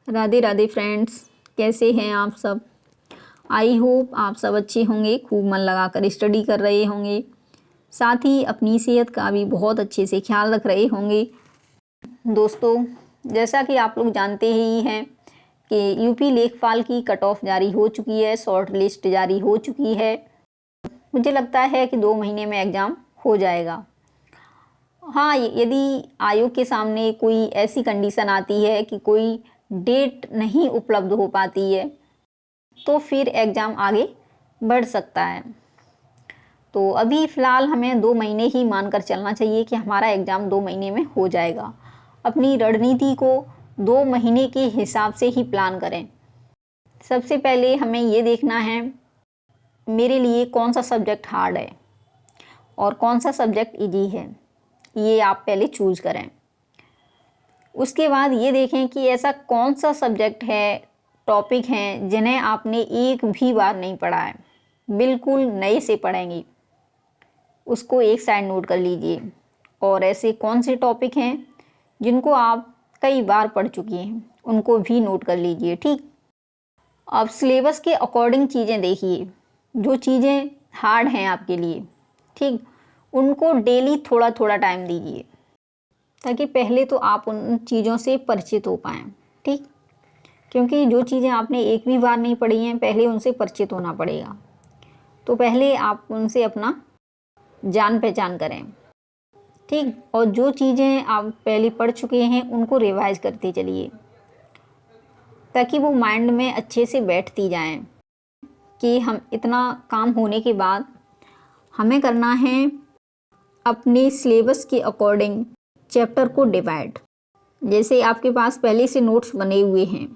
Radhe Radhe friends, कैसे हैं आप सब। आई होप आप सब अच्छे होंगे, खूब मन लगाकर स्टडी कर रहे होंगे, साथ ही अपनी सेहत का भी बहुत अच्छे से ख्याल रख रहे होंगे। दोस्तों, जैसा कि आप लोग जानते ही हैं कि यूपी लेखपाल की कट ऑफ जारी हो चुकी है, शॉर्ट लिस्ट जारी हो चुकी है। मुझे लगता है कि 2 महीने में एग्ज़ाम हो जाएगा। हाँ, यदि आयोग के सामने कोई ऐसी कंडीशन आती है कि कोई डेट नहीं उपलब्ध हो पाती है तो फिर एग्ज़ाम आगे बढ़ सकता है। तो अभी फ़िलहाल हमें 2 महीने ही मानकर चलना चाहिए कि हमारा एग्ज़ाम 2 महीने में हो जाएगा। अपनी रणनीति को 2 महीने के हिसाब से ही प्लान करें। सबसे पहले हमें ये देखना है मेरे लिए कौन सा सब्जेक्ट हार्ड है और कौन सा सब्जेक्ट इजी है, ये आप पहले चूज़ करें। उसके बाद ये देखें कि ऐसा कौन सा सब्जेक्ट है, टॉपिक हैं जिन्हें आपने एक भी बार नहीं पढ़ा है, बिल्कुल नए से पढ़ेंगे, उसको एक साइड नोट कर लीजिए। और ऐसे कौन से टॉपिक हैं जिनको आप कई बार पढ़ चुकी हैं, उनको भी नोट कर लीजिए। ठीक, अब सिलेबस के अकॉर्डिंग चीज़ें देखिए। जो चीज़ें हार्ड हैं आपके लिए, ठीक, उनको डेली थोड़ा थोड़ा टाइम दीजिए ताकि पहले तो आप उन चीज़ों से परिचित हो पाएँ। ठीक, क्योंकि जो चीज़ें आपने एक भी बार नहीं पढ़ी हैं, पहले उनसे परिचित होना पड़ेगा। तो पहले आप उनसे अपना जान पहचान करें। ठीक, और जो चीज़ें आप पहले पढ़ चुके हैं उनको रिवाइज करते चलिए ताकि वो माइंड में अच्छे से बैठती जाएं कि हम इतना काम होने के बाद हमें करना है अपने सिलेबस के अकॉर्डिंग चैप्टर को डिवाइड। जैसे आपके पास पहले से नोट्स बने हुए हैं,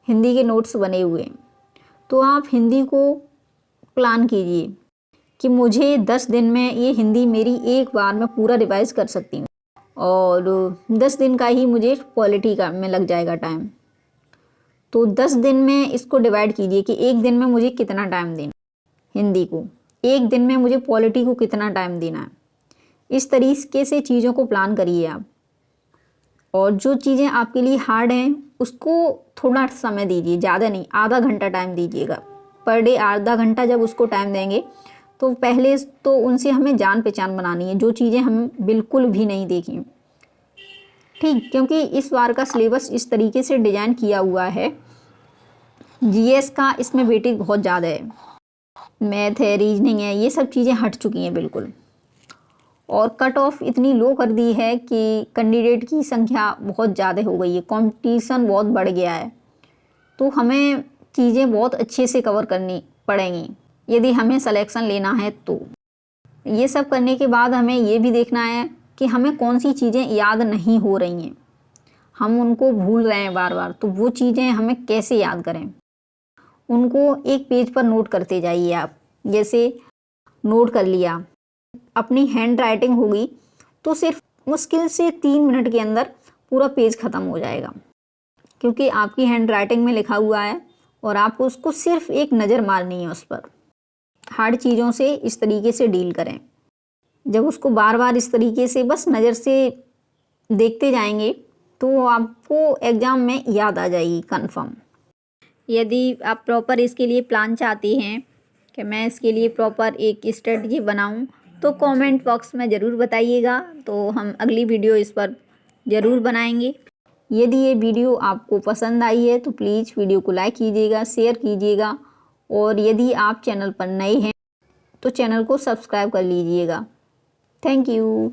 हिंदी के नोट्स बने हुए हैं, तो आप हिंदी को प्लान कीजिए कि मुझे 10 दिन में ये हिंदी मेरी एक बार में पूरा रिवाइज कर सकती हूँ और 10 दिन का ही मुझे पॉलिटी का में लग जाएगा टाइम। तो 10 दिन में इसको डिवाइड कीजिए कि एक दिन में मुझे कितना टाइम देना हिंदी को, एक दिन में मुझे पॉलिटी को कितना टाइम देना है। इस तरीके से चीज़ों को प्लान करिए आप। और जो चीज़ें आपके लिए हार्ड हैं उसको थोड़ा समय दीजिए, ज़्यादा नहीं, आधा घंटा टाइम दीजिएगा पर डे। आधा घंटा जब उसको टाइम देंगे तो पहले तो उनसे हमें जान पहचान बनानी है, जो चीज़ें हम बिल्कुल भी नहीं देखी। ठीक, क्योंकि इस बार का सिलेबस इस तरीके से डिज़ाइन किया हुआ है, जीएस का इसमें वेटेज बहुत ज़्यादा है, मैथ है, रीजनिंग है, ये सब चीज़ें हट चुकी हैं बिल्कुल। और कट ऑफ इतनी लो कर दी है कि कैंडिडेट की संख्या बहुत ज़्यादा हो गई है, कंपटीशन बहुत बढ़ गया है। तो हमें चीज़ें बहुत अच्छे से कवर करनी पड़ेंगी यदि हमें सिलेक्शन लेना है। तो ये सब करने के बाद हमें ये भी देखना है कि हमें कौन सी चीज़ें याद नहीं हो रही हैं, हम उनको भूल रहे हैं बार बार, तो वो चीज़ें हमें कैसे याद करें, उनको एक पेज पर नोट करते जाइए आप। जैसे नोट कर लिया, अपनी हैंड राइटिंग होगी तो सिर्फ मुश्किल से 3 मिनट के अंदर पूरा पेज ख़त्म हो जाएगा, क्योंकि आपकी हैंड राइटिंग में लिखा हुआ है और आपको उसको सिर्फ एक नज़र मारनी है उस पर। हार्ड चीज़ों से इस तरीके से डील करें। जब उसको बार बार इस तरीके से बस नज़र से देखते जाएंगे तो आपको एग्ज़ाम में याद आ जाएगी कन्फर्म। यदि आप प्रॉपर इसके लिए प्लान चाहती हैं कि मैं इसके लिए प्रॉपर एक स्ट्रेटजी बनाऊं, तो कमेंट बॉक्स में ज़रूर बताइएगा, तो हम अगली वीडियो इस पर ज़रूर बनाएंगे। यदि ये वीडियो आपको पसंद आई है तो प्लीज़ वीडियो को लाइक कीजिएगा, शेयर कीजिएगा, और यदि आप चैनल पर नए हैं तो चैनल को सब्सक्राइब कर लीजिएगा। Thank you.